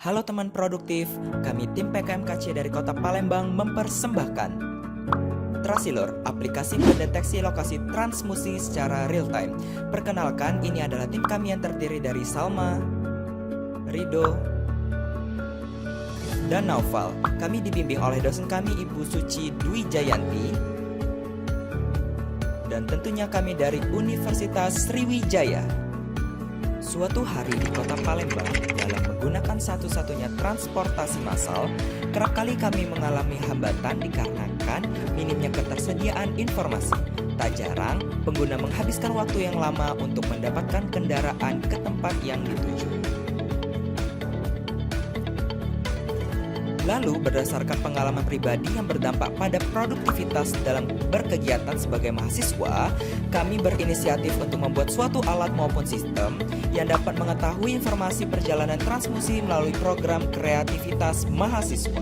Halo teman produktif, kami tim PKMKC dari Kota Palembang mempersembahkan Trasilur, aplikasi pendeteksi lokasi transmusi secara real time. Perkenalkan, ini adalah tim kami yang terdiri dari Salma, Rido, dan Naufal. Kami dibimbing oleh dosen kami Ibu Suci Dwi Jayanti, dan tentunya kami dari Universitas Sriwijaya. Suatu hari di Kota Palembang, dalam menggunakan satu-satunya transportasi massal, kerap kali kami mengalami hambatan dikarenakan minimnya ketersediaan informasi. Tak jarang, pengguna menghabiskan waktu yang lama untuk mendapatkan kendaraan ke tempat yang dituju. Lalu, berdasarkan pengalaman pribadi yang berdampak pada produktivitas dalam berkegiatan sebagai mahasiswa, kami berinisiatif untuk membuat suatu alat maupun sistem yang dapat mengetahui informasi perjalanan transmusi melalui program kreativitas mahasiswa.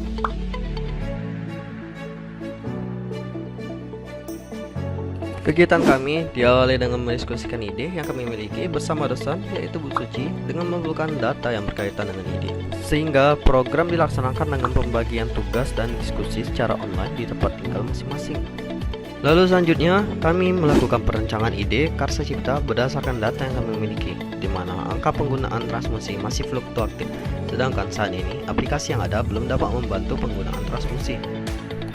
Kegiatan kami diawali dengan mendiskusikan ide yang kami miliki bersama dosen, yaitu Bu Suci, dengan mengumpulkan data yang berkaitan dengan ide. Sehingga program dilaksanakan dengan pembagian tugas dan diskusi secara online di tempat tinggal masing-masing. Lalu selanjutnya, kami melakukan perencanaan ide karsa cipta berdasarkan data yang kami miliki, di mana angka penggunaan transmusi masih fluktuatif, sedangkan saat ini aplikasi yang ada belum dapat membantu penggunaan transmusi.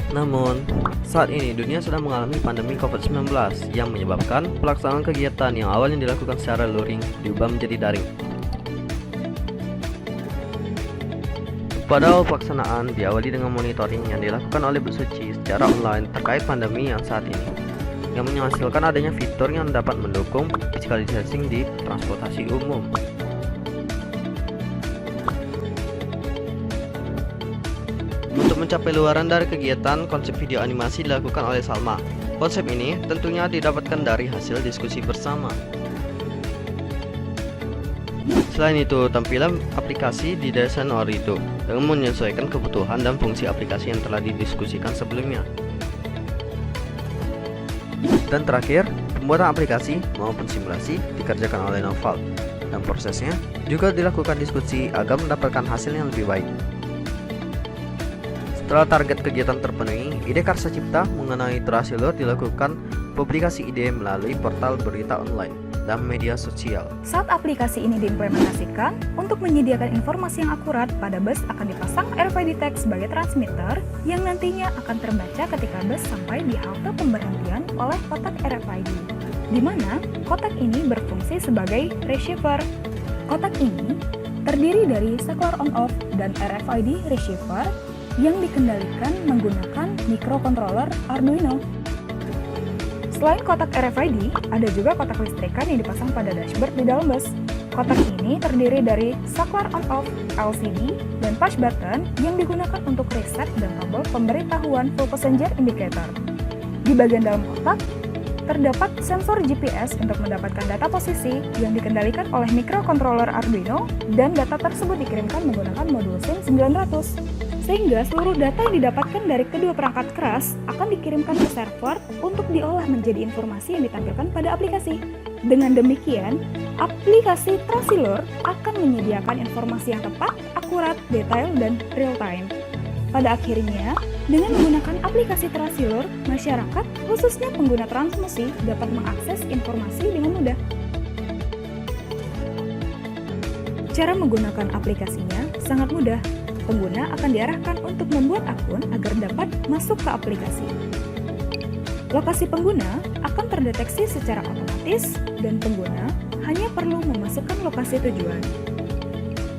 Namun, saat ini dunia sedang mengalami pandemi COVID-19 yang menyebabkan pelaksanaan kegiatan yang awalnya dilakukan secara luring diubah menjadi daring. Pada awal pelaksanaan diawali dengan monitoring yang dilakukan oleh Bu Suci secara online terkait pandemi yang saat ini, yang menghasilkan adanya fitur yang dapat mendukung physical distancing di transportasi umum. Untuk mencapai luaran dari kegiatan, konsep video animasi dilakukan oleh Salma. Konsep ini tentunya didapatkan dari hasil diskusi bersama. Selain itu, tampilan aplikasi didesain oleh Rido dengan menyesuaikan kebutuhan dan fungsi aplikasi yang telah didiskusikan sebelumnya. Dan terakhir, pembuatan aplikasi maupun simulasi dikerjakan oleh Naufal, dan prosesnya juga dilakukan diskusi agar mendapatkan hasil yang lebih baik. Setelah target kegiatan terpenuhi, ide karsa cipta mengenai Trasilur dilakukan publikasi ide melalui portal berita online dan media sosial. Saat aplikasi ini diimplementasikan, untuk menyediakan informasi yang akurat, pada bus akan dipasang RFID tag sebagai transmitter yang nantinya akan terbaca ketika bus sampai di halte pemberhentian oleh kotak RFID, di mana kotak ini berfungsi sebagai receiver. Kotak ini terdiri dari saklar on-off dan RFID receiver yang dikendalikan menggunakan microcontroller Arduino. Selain kotak RFID, ada juga kotak listrikan yang dipasang pada dashboard di dalam bus. Kotak ini terdiri dari saklar on-off, LCD, dan push button yang digunakan untuk reset dan tombol pemberitahuan full passenger indicator. Di bagian dalam kotak, terdapat sensor GPS untuk mendapatkan data posisi yang dikendalikan oleh microcontroller Arduino, dan data tersebut dikirimkan menggunakan modul SIM 900. Sehingga seluruh data yang didapatkan dari kedua perangkat keras akan dikirimkan ke server untuk diolah menjadi informasi yang ditampilkan pada aplikasi. Dengan demikian, aplikasi Trasilur akan menyediakan informasi yang tepat, akurat, detail, dan real time. Pada akhirnya, dengan menggunakan aplikasi Trasilur, masyarakat, khususnya pengguna transmusi, dapat mengakses informasi dengan mudah. Cara menggunakan aplikasinya sangat mudah. Pengguna akan diarahkan untuk membuat akun agar dapat masuk ke aplikasi. Lokasi pengguna akan terdeteksi secara otomatis dan pengguna hanya perlu memasukkan lokasi tujuan.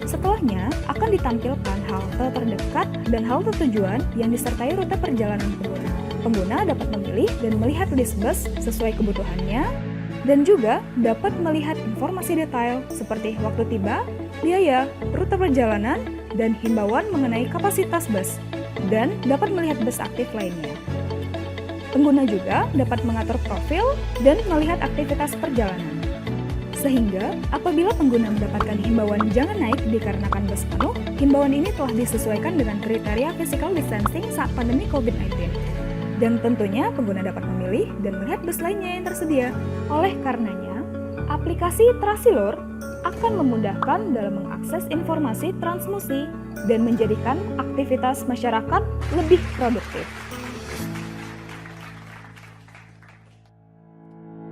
Setelahnya akan ditampilkan halte terdekat dan halte tujuan yang disertai rute perjalanan pengguna. Pengguna dapat memilih dan melihat list bus sesuai kebutuhannya, dan juga dapat melihat informasi detail seperti waktu tiba, biaya, rute perjalanan, dan himbauan mengenai kapasitas bus, dan dapat melihat bus aktif lainnya. Pengguna juga dapat mengatur profil dan melihat aktivitas perjalanan. Sehingga, apabila pengguna mendapatkan himbauan jangan naik dikarenakan bus penuh, himbauan ini telah disesuaikan dengan kriteria physical distancing saat pandemi COVID-19. Dan tentunya pengguna dapat memilih dan melihat bus lainnya yang tersedia. Oleh karenanya, aplikasi Trasilur akan akan memudahkan dalam mengakses informasi transmusi dan menjadikan aktivitas masyarakat lebih produktif.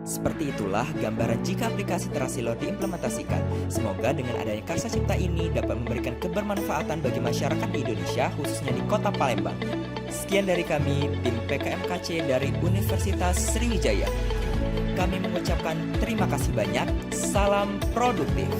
Seperti itulah gambaran jika aplikasi Terasilo diimplementasikan. Semoga dengan adanya Karsa Cipta ini dapat memberikan kebermanfaatan bagi masyarakat di Indonesia, khususnya di Kota Palembang. Sekian dari kami, tim PKMKC dari Universitas Sriwijaya. Kami mengucapkan terima kasih banyak. Salam produktif.